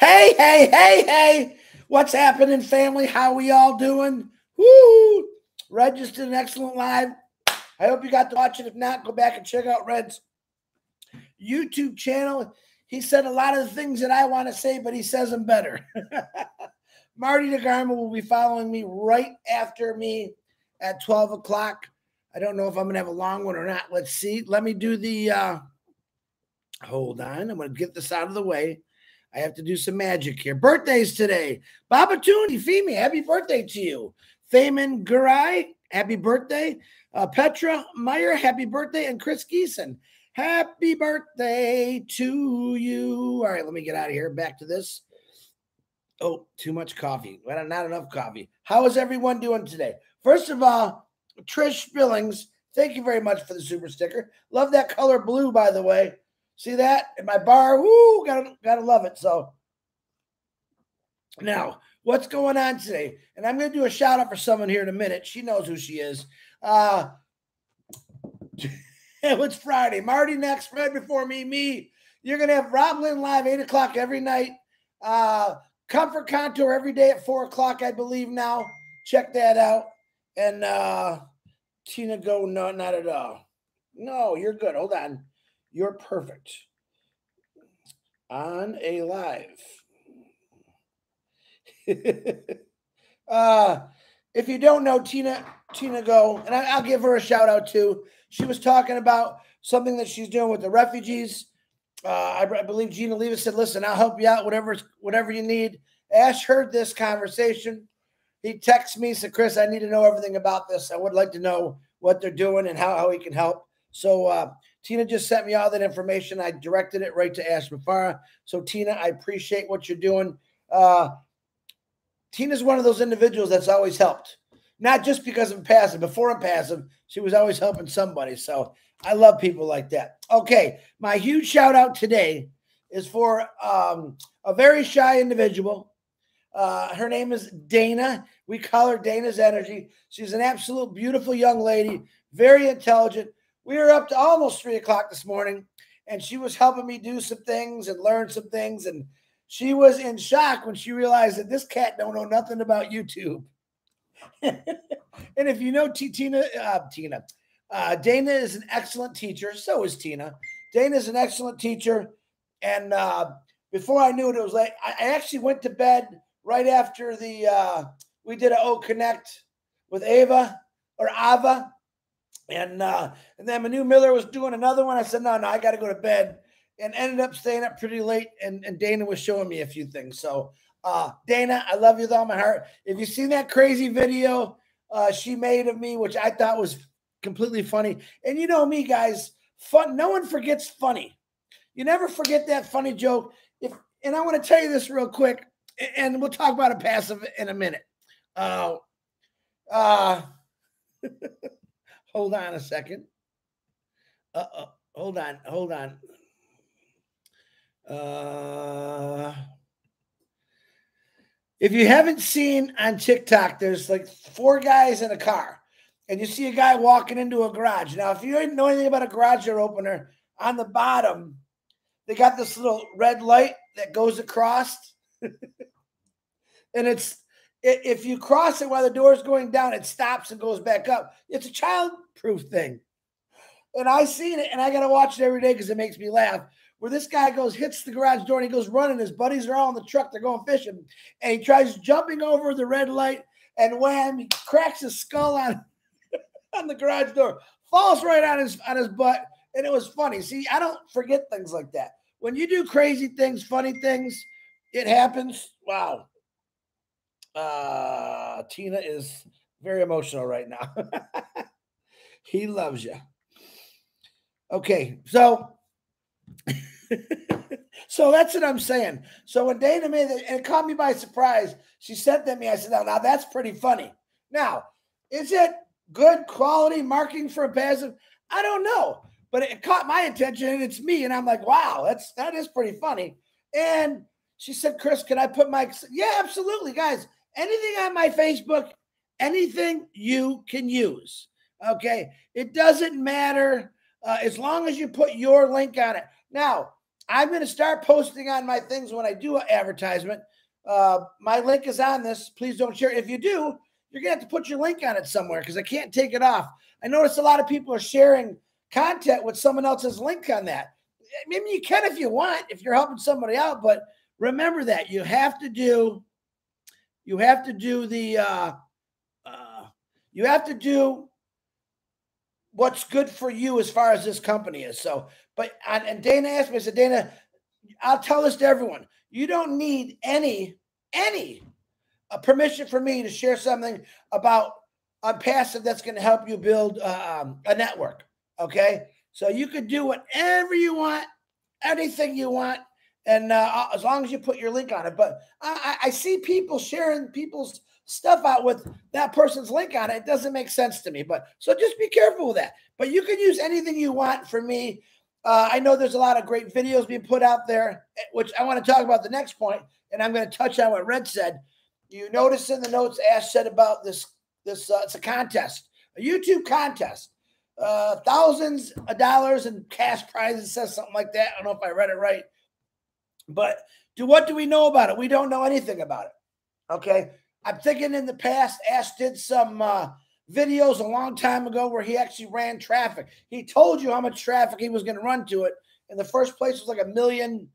Hey, hey, hey, hey. What's happening, family? How we all doing? Woo! Red just did an excellent live. I hope you got to watch it. If not, go back and check out Red's YouTube channel. He said a lot of the things that I want to say, but he says them better. Marty DeGarmo will be following me right after me at 12 o'clock. I don't know if I'm going to have a long one or not. Let's see. Let me do the, hold on. I'm going to get this out of the way. I have to do some magic here. Birthdays today. Babatuni, Femi, happy birthday to you. Thaman Gurai, happy birthday. Petra Meyer, happy birthday. And Chris Geeson, happy birthday to you. All right, let me get out of here. Back to this. Oh, too much coffee. Well, not enough coffee. How is everyone doing today? First of all, Trish Billings, thank you very much for the super sticker. Love that color blue, by the way. See that in my bar? Woo, gotta love it. So now, what's going on today? And I'm going to do a shout out for someone here in a minute. She knows who she is. It's Friday. Marty next, Fred before me. You're going to have Rob Lynn live 8 o'clock every night. Comfort Contour every day at 4 o'clock, I believe now. Check that out. And Tina Go, no, not at all. No, you're good. Hold on. You're perfect. On a live. If you don't know Tina Go, and I'll give her a shout out too. She was talking about something that she's doing with the refugees. I believe Gina Leva said, listen, I'll help you out, whatever you need. Ash heard this conversation. He texted me, said, Chris, I need to know everything about this. I would like to know what they're doing and how he can help. So Tina just sent me all that information. I directed it right to Ash Mufareh. So Tina, I appreciate what you're doing. Tina's one of those individuals that's always helped. Not just because I'm passive. Before I'm passive, she was always helping somebody. So I love people like that. Okay, my huge shout out today is for a very shy individual. Her name is Dana. We call her Dana's Energy. She's an absolute beautiful young lady, very intelligent. We were up to almost 3 o'clock this morning, and she was helping me do some things and learn some things. And she was in shock when she realized that this cat don't know nothing about YouTube. And if you know Dana is an excellent teacher. So is Tina. Dana is an excellent teacher. And before I knew it, it was like I actually went to bed right after we did a Connect with Ava. And then Manu Miller was doing another one. I said, no, I got to go to bed. And ended up staying up pretty late. And Dana was showing me a few things. So Dana, I love you with all my heart. If you've seen that crazy video she made of me, which I thought was completely funny. And you know me, guys, fun. No one forgets funny. You never forget that funny joke. And I want to tell you this real quick, and we'll talk about a passive in a minute. Hold on a second. Hold on. If you haven't seen on TikTok, there's like 4 guys in a car, and you see a guy walking into a garage. Now, if you didn't know anything about a garage door opener, on the bottom, they got this little red light that goes across. And if you cross it while the door is going down, it stops and goes back up. It's a child-proof thing. And I seen it, and I got to watch it every day because it makes me laugh. Where this guy hits the garage door, and he goes running. His buddies are all in the truck. They're going fishing. And he tries jumping over the red light, and wham, he cracks his skull on the garage door. Falls right on his butt, and it was funny. See, I don't forget things like that. When you do crazy things, funny things, it happens. Wow. Tina is very emotional right now. He loves you. Okay, so that's what I'm saying. So when Dana made it, and it caught me by surprise, she said to me, I said, now that's pretty funny. Now, is it good quality marketing for a passive? I don't know, but it caught my attention, and it's me, and I'm like, wow, that is pretty funny. And she said, Chris, can I put yeah, absolutely, guys. Anything on my Facebook, anything you can use. Okay, it doesn't matter as long as you put your link on it. Now, I'm going to start posting on my things when I do an advertisement. My link is on this. Please don't share it. If you do, you're going to have to put your link on it somewhere because I can't take it off. I notice a lot of people are sharing content with someone else's link on that. Maybe you can if you want, if you're helping somebody out, but remember that you have to do what's good for you as far as this company is. So, and Dana asked me, I said, Dana, I'll tell this to everyone. You don't need any permission from me to share something about Onpassive that's going to help you build a network. Okay. So you could do whatever you want, anything you want. And as long as you put your link on it. But I see people sharing people's stuff out with that person's link on it. It doesn't make sense to me. But so just be careful with that. But you can use anything you want for me. I know there's a lot of great videos being put out there, which I want to talk about the next point, and I'm going to touch on what Red said. You notice in the notes Ash said about this it's a contest, a YouTube contest, thousands of dollars in cash prizes, says something like that. I don't know if I read it right, but what do we know about it? We don't know anything about it. Okay, I'm thinking in the past, Ash did some videos a long time ago where he actually ran traffic. He told you how much traffic he was going to run to it. In the first place, it was like 1 million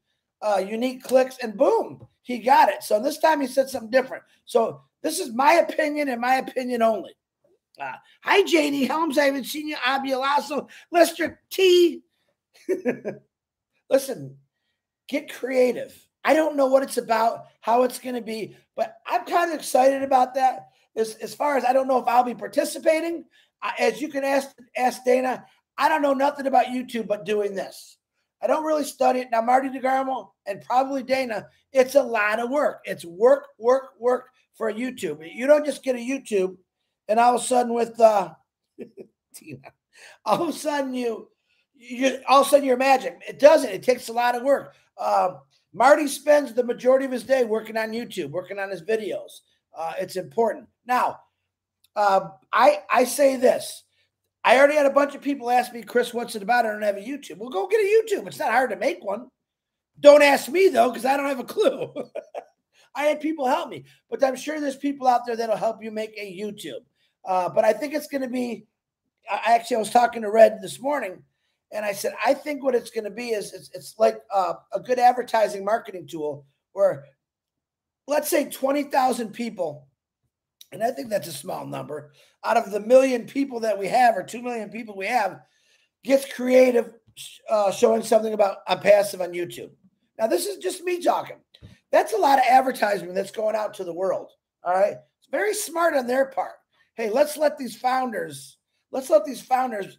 unique clicks, and boom, he got it. So this time he said something different. So this is my opinion and my opinion only. Hi, JD Helms. I haven't seen you. Abialasso. Lester T. Listen, get creative. I don't know what it's about, how it's going to be, but I'm kind of excited about that. As far as I don't know if I'll be participating. As you can ask Dana, I don't know nothing about YouTube but doing this. I don't really study it. Now, Marty DeGarmo and probably Dana, it's a lot of work. It's work for YouTube. You don't just get a YouTube and all of a sudden with Tina, all of a sudden you're magic. It doesn't. It takes a lot of work. Marty spends the majority of his day working on YouTube, working on his videos. It's important. Now, I say this. I already had a bunch of people ask me, Chris, what's it about? I don't have a YouTube. Well, go get a YouTube. It's not hard to make one. Don't ask me, though, because I don't have a clue. I had people help me. But I'm sure there's people out there that'll help you make a YouTube. But I think it's going to be – I was talking to Red this morning, and I said, I think what it's going to be is it's like a good advertising marketing tool where, let's say 20,000 people, and I think that's a small number, out of the 1 million people that we have or 2 million people we have, gets creative showing something about Onpassive on YouTube. Now, this is just me talking. That's a lot of advertisement that's going out to the world, all right? It's very smart on their part. Hey, let's let these founders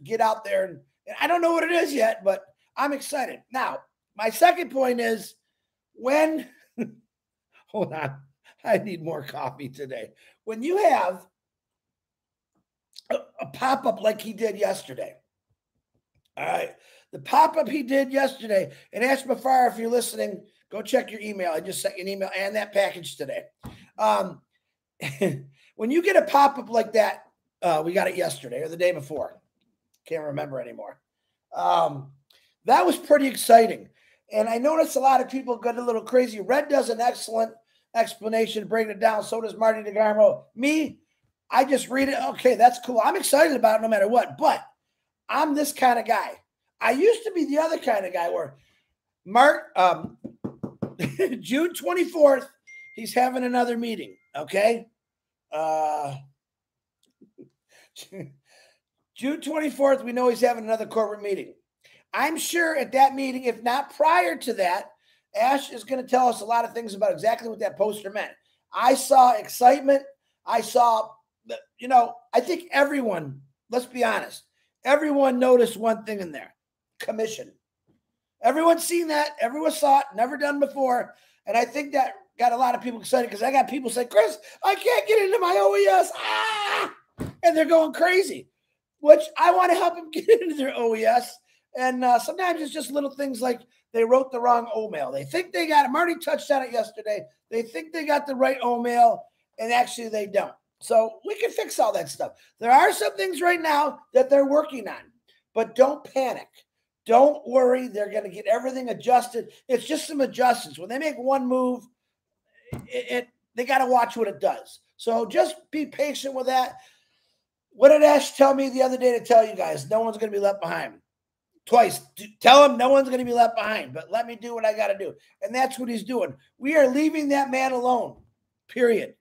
get out there. And I don't know what it is yet, but I'm excited. Now, my second point is when – hold on. I need more coffee today. When you have a pop-up like he did yesterday, all right, the pop-up he did yesterday, and Ash Mufareh, if you're listening, go check your email. I just sent you an email and that package today. When you get a pop-up like that, we got it yesterday or the day before. Can't remember anymore. That was pretty exciting. And I noticed a lot of people got a little crazy. Red does an excellent explanation, breaking it down. So does Marty DeGarmo. Me, I just read it. Okay, that's cool. I'm excited about it no matter what. But I'm this kind of guy. I used to be the other kind of guy where June 24th, he's having another meeting. Okay. June 24th, we know he's having another corporate meeting. I'm sure at that meeting, if not prior to that, Ash is going to tell us a lot of things about exactly what that poster meant. I saw excitement. I saw, I think everyone, let's be honest, everyone noticed one thing in there, commission. Everyone's seen that. Everyone saw it, never done before. And I think that got a lot of people excited because I got people say, Chris, I can't get into my OES. And they're going crazy, which I want to help them get into their OES. And sometimes it's just little things like they wrote the wrong OMail. They think they got it. Marty touched on it yesterday. They think they got the right OMail, and actually they don't. So we can fix all that stuff. There are some things right now that they're working on, but don't panic. Don't worry. They're going to get everything adjusted. It's just some adjustments. When they make one move, they got to watch what it does. So just be patient with that. What did Ash tell me the other day to tell you guys? No one's going to be left behind. Twice. Tell him no one's going to be left behind, but let me do what I got to do. And that's what he's doing. We are leaving that man alone, period.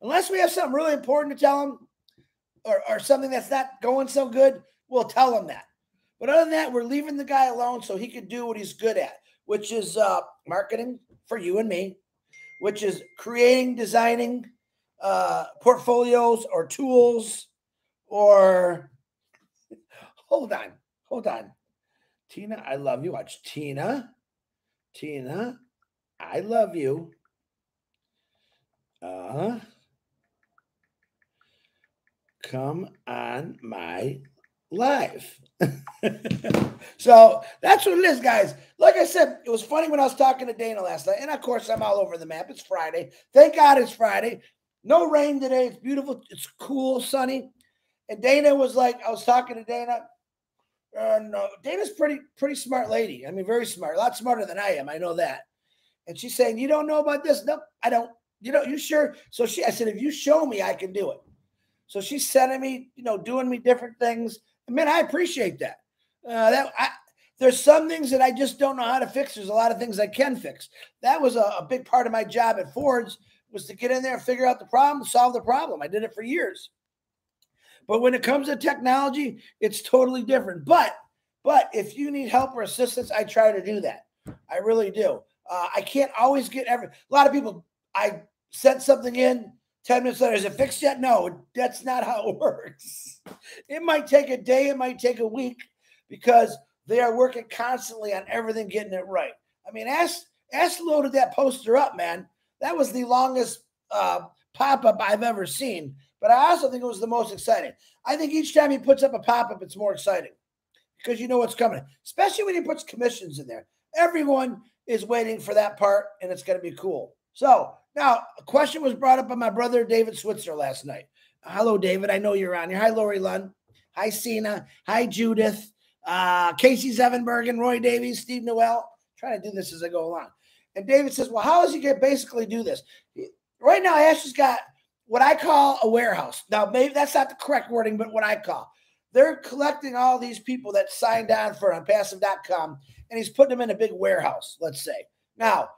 Unless we have something really important to tell him or something that's not going so good, we'll tell him that. But other than that, we're leaving the guy alone so he can do what he's good at, which is marketing for you and me, which is creating, designing portfolios or tools or hold on. Tina, I love you. Watch. Tina, I love you. Come on my live. So that's what it is, guys. Like I said, it was funny when I was talking to Dana last night. And of course, I'm all over the map. It's Friday. Thank God it's Friday. No rain today. It's beautiful. It's cool, sunny. And Dana was like, I was talking to Dana. No, Dana's pretty smart lady. I mean, very smart. A lot smarter than I am. I know that. And she's saying, you don't know about this? Nope, I don't. You sure? So I said, if you show me, I can do it. So she's sending me, doing me different things. I mean, I appreciate that. There's some things that I just don't know how to fix. There's a lot of things I can fix. That was a big part of my job at Ford's, was to get in there and figure out the problem, solve the problem. I did it for years. But when it comes to technology, it's totally different. But if you need help or assistance, I try to do that. I really do. I can't always get a lot of people, I sent something in, 10 minutes later, is it fixed yet? No, that's not how it works. It might take a day. It might take a week because they are working constantly on everything, getting it right. I mean, Ash loaded that poster up, man. That was the longest pop-up I've ever seen. But I also think it was the most exciting. I think each time he puts up a pop-up, it's more exciting because you know what's coming, especially when he puts commissions in there. Everyone is waiting for that part, and it's going to be cool. So now a question was brought up by my brother, David Switzer, last night. Hello, David. I know you're on here. Hi, Lori Lund. Hi, Cena. Hi, Judith. Casey Zevenberg, Roy Davies, Steve Noel. Trying to do this as I go along. And David says, well, how does he basically do this? Right now, Ash has got what I call a warehouse. Now, maybe that's not the correct wording, but what I call. They're collecting all these people that signed on for Onpassive.com, and he's putting them in a big warehouse, let's say. Now,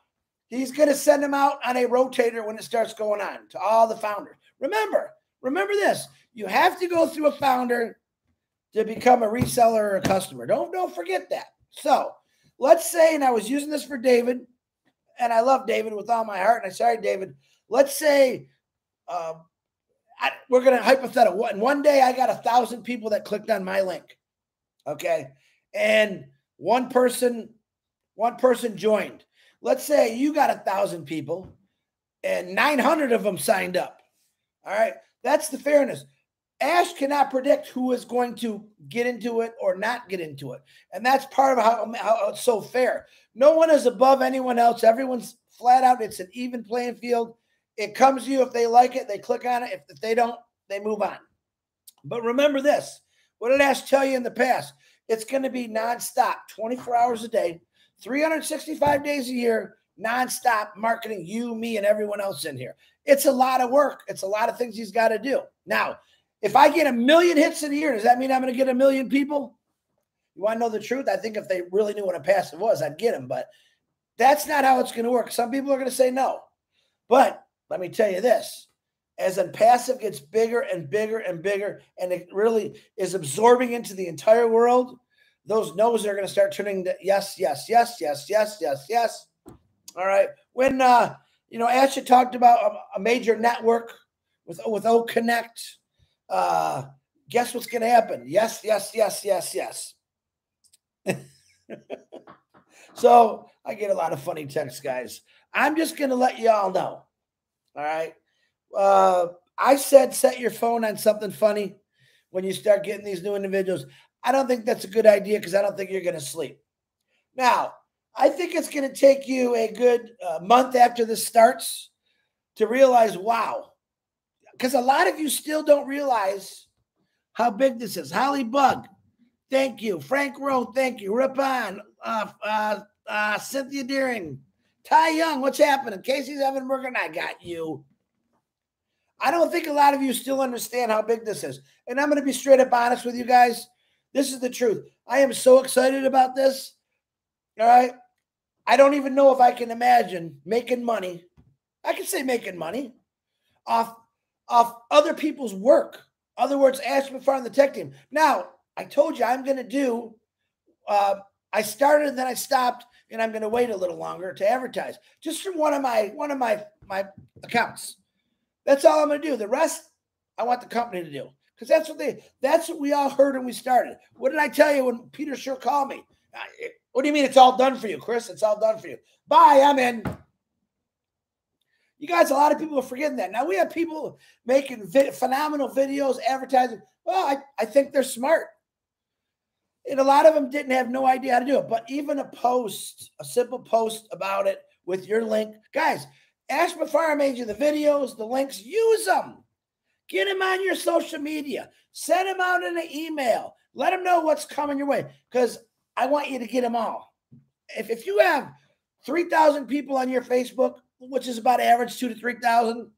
he's going to send them out on a rotator when it starts going on to all the founders. Remember this. You have to go through a founder to become a reseller or a customer. Don't forget that. So let's say, and I was using this for David, and I love David with all my heart, and I sorry, David. Let's say we're going to hypothetical. One day I got 1,000 people that clicked on my link. Okay. And one person joined. Let's say you got 1,000 people and 900 of them signed up. All right. That's the fairness. Ash cannot predict who is going to get into it or not get into it. And that's part of how it's so fair. No one is above anyone else. Everyone's flat out. It's an even playing field. It comes to you. If they like it, they click on it. If they don't, they move on. But remember this. What did Ash tell you in the past? It's going to be nonstop, 24 hours a day, 365 days a year, nonstop marketing you, me, and everyone else in here. It's a lot of work. It's a lot of things he's got to do. Now, if I get 1 million hits in a year, does that mean I'm going to get 1 million people? You want to know the truth? I think if they really knew what a passive was, I'd get them. But that's not how it's going to work. Some people are going to say no. But let me tell you this. As Onpassive gets bigger and bigger and bigger, and it really is absorbing into the entire world, those no's are going to start turning to yes, yes, yes, yes, yes, yes, yes. All right. When, Ash had talked about a major network with O Connect, guess what's going to happen? Yes, yes, yes, yes, yes. So I get a lot of funny texts, guys. I'm just going to let you all know. All right. I said set your phone on something funny when you start getting these new individuals. I don't think that's a good idea because I don't think you're going to sleep. Now, I think it's going to take you a good month after this starts to realize, wow, because a lot of you still don't realize how big this is. Holly Bug, Thank you. Frank Rowe, thank you. Rippon, Cynthia Deering, Ty Young, what's happening? Casey's Evanberger, and I got you. I don't think a lot of you still understand how big this is. And I'm going to be straight up honest with you guys. This is the truth. I am so excited about this. All right. I don't even know if I can imagine making money. I can say making money off other people's work. In other words, Ask Mufareh and the tech team. Now, I told you I'm going to do, I started and then I stopped, and I'm going to wait a little longer to advertise just from one of my accounts. That's all I'm going to do. The rest, I want the company to do, because that's what we all heard when we started. What did I tell you when Peter Sure called me? What do you mean it's all done for you, Chris? It's all done for you. Bye, I'm in. You guys, a lot of people are forgetting that. Now we have people making phenomenal videos, advertising. Well, I think they're smart. And a lot of them didn't have no idea how to do it. But even a simple post about it with your link. Guys, Ask Mufareh made you the videos, the links. Use them. Get them on your social media. Send them out in an email. Let them know what's coming your way, because I want you to get them all. If you have 3,000 people on your Facebook, which is about average 2,000 to 3,000,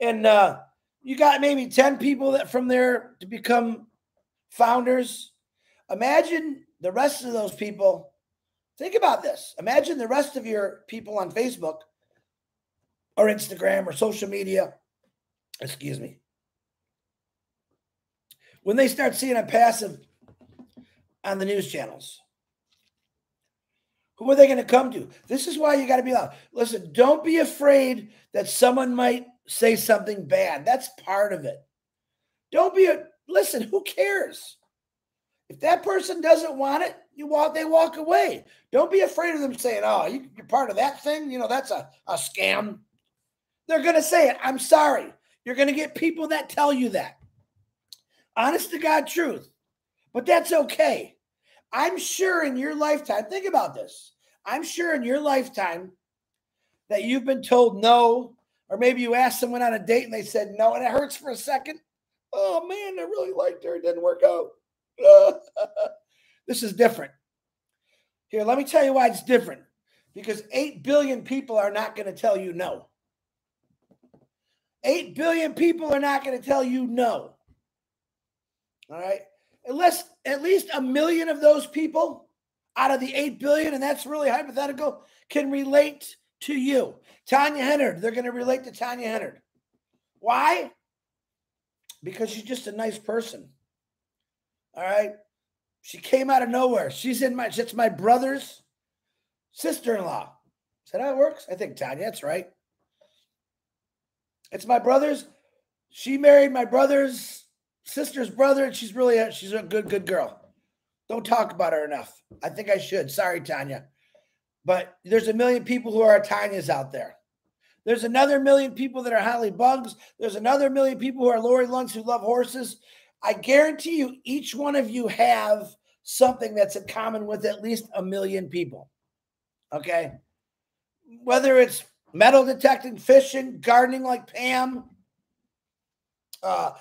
and you got maybe 10 people that from there to become founders, imagine the rest of those people. Think about this. Imagine the rest of your people on Facebook or Instagram or social media, excuse me, when they start seeing Onpassive on the news channels. Who are they going to come to? This is why you got to be loud. Listen, don't be afraid that someone might say something bad. That's part of it. Listen, who cares? If that person doesn't want it, they walk away. Don't be afraid of them saying, oh, you're part of that thing. You know, that's a scam. They're going to say it. I'm sorry. You're going to get people that tell you that. Honest to God truth. But that's okay. I'm sure in your lifetime, think about this. I'm sure in your lifetime that you've been told no, or maybe you asked someone on a date and they said no, and it hurts for a second. Oh man, I really liked her. It didn't work out. This is different. Here, let me tell you why it's different. Because 8 billion people are not going to tell you no. 8 billion people are not going to tell you no. All right? Unless at least 1 million of those people out of the 8 billion, and that's really hypothetical, can relate to you. Tanya Hennard, they're going to relate to Tanya Hennard. Why? Because she's just a nice person. All right? She came out of nowhere. It's my brother's sister-in-law. Is that how it works? I think, Tanya, that's right. It's my brother's. She married my brother's sister's brother, and she's a good girl. Don't talk about her enough. I think I should. Sorry, Tanya. But there's 1 million people who are Tanyas out there. There's another 1 million people that are Holly Bugs. There's another 1 million people who are Lori Lunds who love horses. I guarantee you, each one of you have something that's in common with at least 1 million people. Okay? Whether it's metal detecting, fishing, gardening like Pam,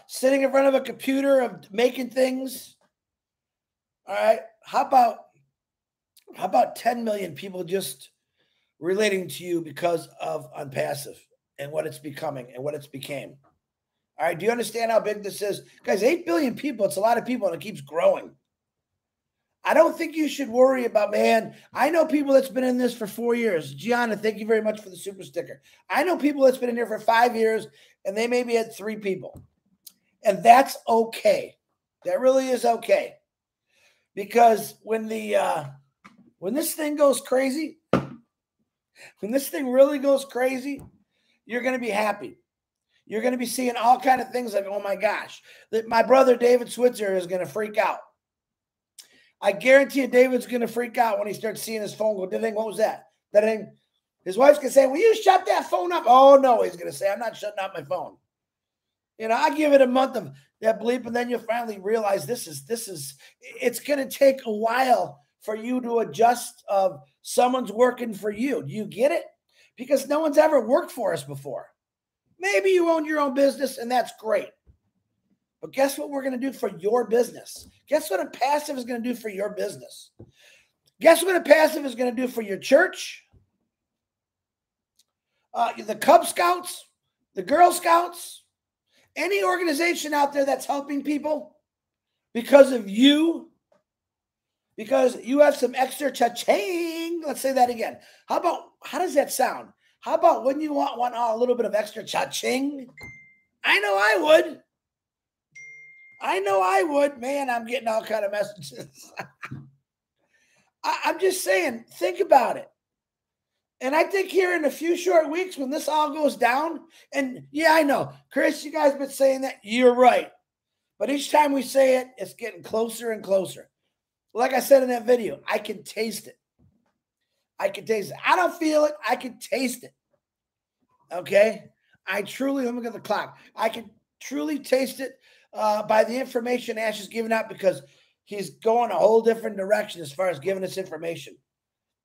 sitting in front of a computer of making things. All right. How about 10 million people just relating to you because of Onpassive and what it's becoming and what it's became? All right. Do you understand how big this is? Guys, 8 billion people, it's a lot of people, and it keeps growing. I don't think you should worry about, man, I know people that's been in this for 4 years. Gianna, thank you very much for the super sticker. I know people that's been in here for 5 years, and they maybe had 3 people. And that's okay. That really is okay. Because when this thing goes crazy, when this thing really goes crazy, you're going to be happy. You're going to be seeing all kind of things like, oh my gosh, that my brother David Switzer is going to freak out. I guarantee you David's going to freak out when he starts seeing his phone go, ding, what was that? Ding. His wife's going to say, will you shut that phone up? Oh no, he's going to say, I'm not shutting up my phone. You know, I give it a month of that bleep, and then you'll finally realize it's going to take a while for you to adjust of someone's working for you. Do you get it? Because no one's ever worked for us before. Maybe you own your own business, and that's great. But guess what we're going to do for your business? Guess what Onpassive is going to do for your business? Guess what Onpassive is going to do for your church? The Cub Scouts, the Girl Scouts, any organization out there that's helping people because of you, because you have some extra cha-ching. Let's say that again. How does that sound? How about when you want a little bit of extra cha-ching? I know I would. I know I would. Man, I'm getting all kind of messages. I'm just saying, think about it. And I think here in a few short weeks when this all goes down, and yeah, I know, Chris, you guys have been saying that. You're right. But each time we say it, it's getting closer and closer. Like I said in that video, I can taste it. I can taste it. I don't feel it. I can taste it. Okay? Let me look at the clock. I can truly taste it by the information Ash is giving out because he's going a whole different direction as far as giving us information.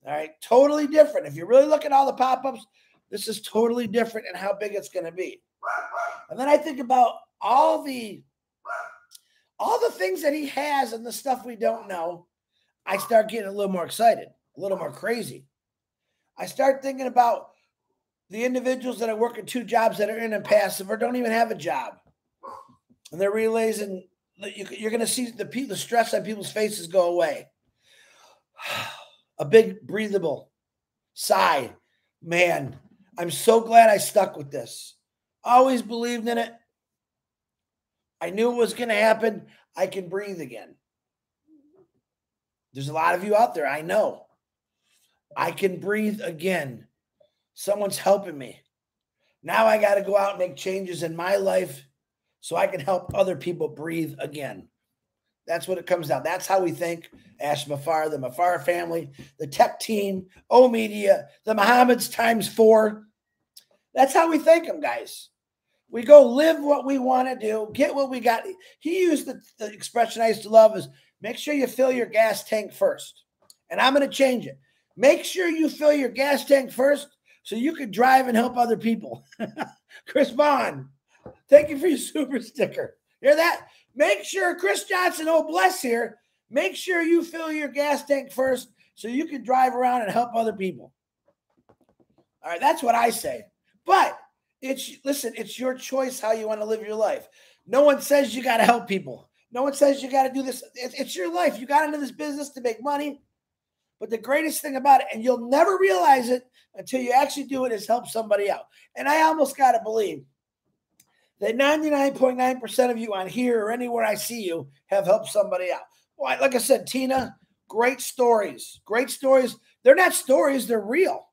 All right? Totally different. If you really look at all the pop-ups, this is totally different in how big it's going to be. And then I think about all the things that he has and the stuff we don't know. I start getting a little more excited, a little more crazy. I start thinking about the individuals that are working 2 jobs that are in Onpassive or don't even have a job. And they're realizing that you're going to see the stress on people's faces go away. A big breathable sigh. Man, I'm so glad I stuck with this. Always believed in it. I knew it was going to happen. I can breathe again. There's a lot of you out there. I know. I can breathe again. Someone's helping me. Now I got to go out and make changes in my life so I can help other people breathe again. That's what it comes down. That's how we think. Ash Mufareh, the Mufareh family, the tech team, O Media, the Mohammeds times 4. That's how we think them, guys. We go live what we want to do, get what we got. He used the expression I used to love is make sure you fill your gas tank first. And I'm going to change it. Make sure you fill your gas tank first so you can drive and help other people. Chris Vaughn, thank you for your super sticker. Hear that? Make sure, Chris Johnson, oh bless here, make sure you fill your gas tank first so you can drive around and help other people. All right, that's what I say. But it's your choice how you want to live your life. No one says you got to help people. No one says you got to do this. It's your life. You got into this business to make money. But the greatest thing about it, and you'll never realize it until you actually do it, is help somebody out. And I almost got to believe that 99.9% of you on here or anywhere I see you have helped somebody out. Well, like I said, Tina, great stories. Great stories. They're not stories. They're real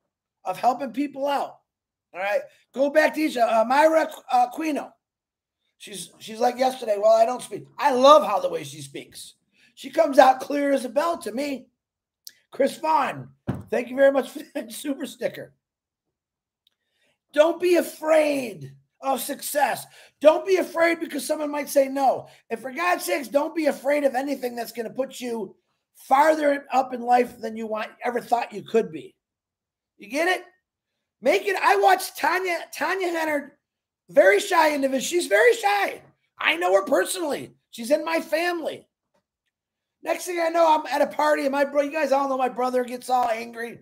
of helping people out. All right. Go back to Myra Quino. She's like yesterday, well, I don't speak. I love how the way she speaks. She comes out clear as a bell to me. Chris Vaughn, thank you very much for that super sticker. Don't be afraid of success. Don't be afraid because someone might say no. And for God's sakes, don't be afraid of anything that's going to put you farther up in life than you ever thought you could be. You get it? Make it. I watched Tanya Hennard, very shy individual. She's very shy. I know her personally. She's in my family. Next thing I know, I'm at a party and my brother, you guys all know my brother gets all angry.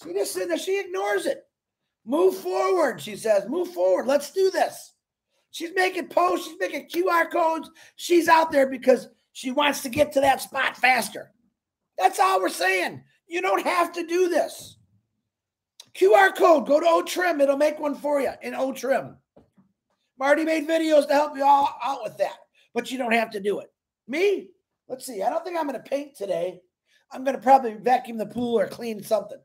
She just sitting there, she ignores it. Move forward, she says. Move forward. Let's do this. She's making posts. She's making QR codes. She's out there because she wants to get to that spot faster. That's all we're saying. You don't have to do this. QR code, go to O-Trim. It'll make one for you in O-Trim. Marty made videos to help you all out with that, but you don't have to do it. Me? Let's see. I don't think I'm going to paint today. I'm going to probably vacuum the pool or clean something.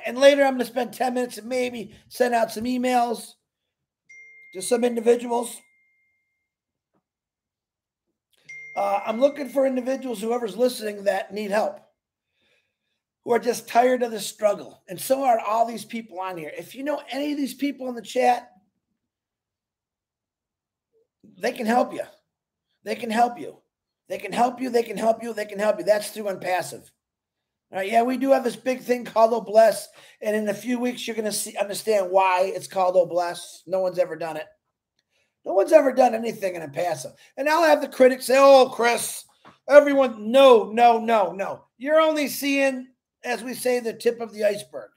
And later I'm going to spend 10 minutes and maybe send out some emails to some individuals. I'm looking for individuals, whoever's listening, that need help, who are just tired of the struggle. And so are all these people on here. If you know any of these people in the chat, they can help you. They can help you. They can help you. They can help you. They can help you. That's through Onpassive. All right, yeah, we do have this big thing called O Bless, and in a few weeks you're going to understand why it's called O Bless. No one's ever done it. No one's ever done anything in Onpassive. And I'll have the critics say, oh, Chris, everyone, no. You're only seeing, as we say, the tip of the iceberg.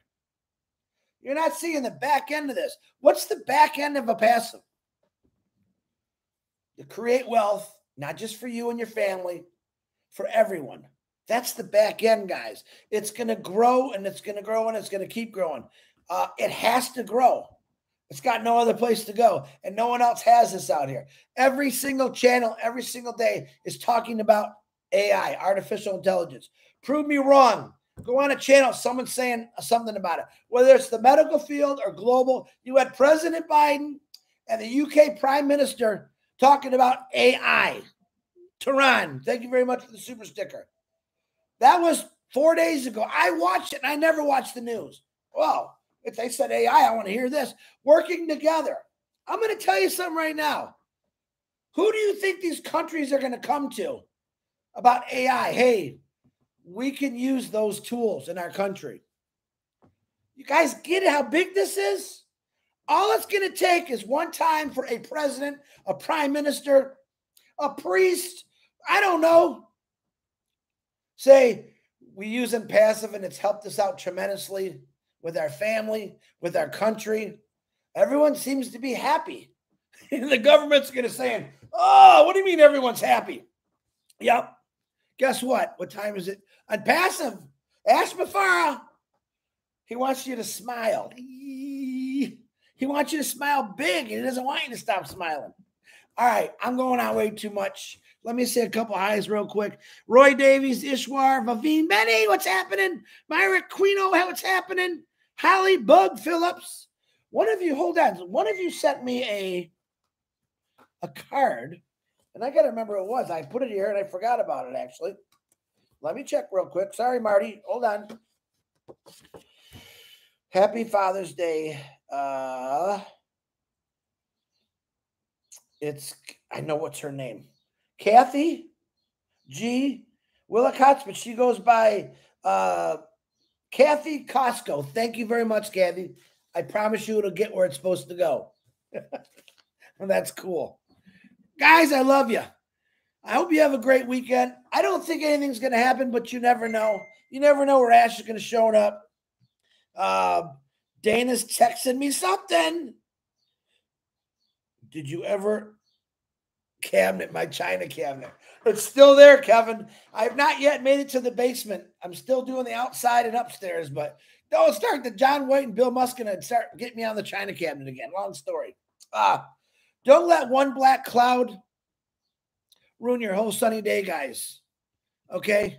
You're not seeing the back end of this. What's the back end of Onpassive? To create wealth, not just for you and your family, for everyone. That's the back end, guys. It's going to grow, and it's going to grow, and it's going to keep growing. It has to grow. It's got no other place to go, and no one else has this out here. Every single channel, every single day is talking about AI, artificial intelligence. Prove me wrong. Go on a channel, someone's saying something about it. Whether it's the medical field or global, you had President Biden and the UK Prime Minister talking about AI. Tehran, thank you very much for the super sticker. That was 4 days ago. I watched it, and I never watched the news. Well, if they said AI, I want to hear this. Working together. I'm going to tell you something right now. Who do you think these countries are going to come to about AI? Hey, we can use those tools in our country. You guys get how big this is? All it's going to take is one time for a president, a prime minister, a priest, I don't know, say, we use Onpassive and it's helped us out tremendously with our family, with our country. Everyone seems to be happy. The government's going to say, oh, what do you mean everyone's happy? Yep. Guess what? What time is it? Onpassive. Ask Mufareh. He wants you to smile. He wants you to smile big, and he doesn't want you to stop smiling. All right, I'm going on way too much. Let me say a couple highs real quick. Roy Davies, Ishwar, Vaveen, Benny, what's happening? Myra Quino, what's happening? Holly, Bug, Phillips. One of you, hold on. One of you sent me a card, and I got to remember what it was. I put it here, and I forgot about it, actually. Let me check real quick. Sorry, Marty. Hold on. Happy Father's Day. I know what's her name. Kathy G. Willicotts, but she goes by Kathy Costco. Thank you very much, Kathy. I promise you it'll get where it's supposed to go. And that's cool. Guys, I love you. I hope you have a great weekend. I don't think anything's going to happen, but you never know. You never know where Ash is going to show up. Dana's texting me something. Did you ever cabinet my China cabinet? It's still there, Kevin. I have not yet made it to the basement. I'm still doing the outside and upstairs, but don't start the John White and Bill Muskin and start getting me on the China cabinet again. Long story. Don't let one black cloud ruin your whole sunny day, guys. Okay?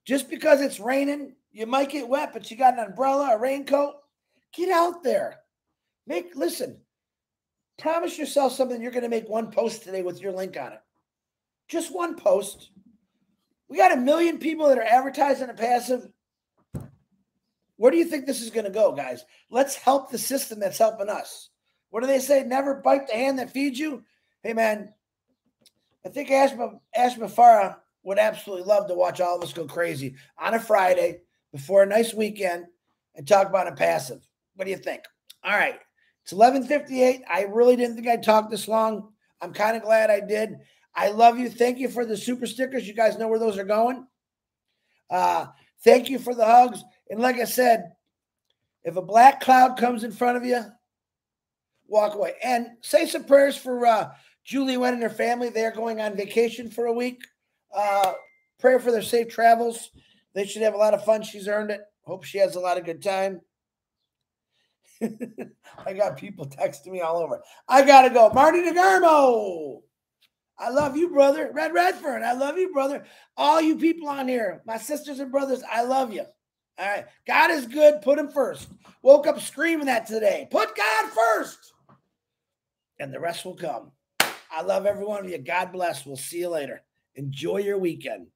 Just because it's raining, you might get wet, but you got an umbrella, a raincoat. Get out there. Listen, promise yourself something. You're going to make one post today with your link on it. Just one post. We got 1 million people that are advertising Onpassive. Where do you think this is going to go, guys? Let's help the system that's helping us. What do they say? Never bite the hand that feeds you. Hey, man, I think Ash Mufareh would absolutely love to watch all of us go crazy on a Friday before a nice weekend and talk about Onpassive. What do you think? All right. It's 11:58. I really didn't think I'd talk this long. I'm kind of glad I did. I love you. Thank you for the super stickers. You guys know where those are going. Thank you for the hugs. And like I said, if a black cloud comes in front of you, walk away. And say some prayers for Julie Wen and her family. They're going on vacation for a week. Pray for their safe travels. They should have a lot of fun. She's earned it. Hope she has a lot of good time. I got people texting me all over. I got to go. Marty DeGarmo. I love you, brother. Redfern. I love you, brother. All you people on here, my sisters and brothers, I love you. All right. God is good. Put him first. Woke up screaming that today. Put God first. And the rest will come. I love every one of you. God bless. We'll see you later. Enjoy your weekend.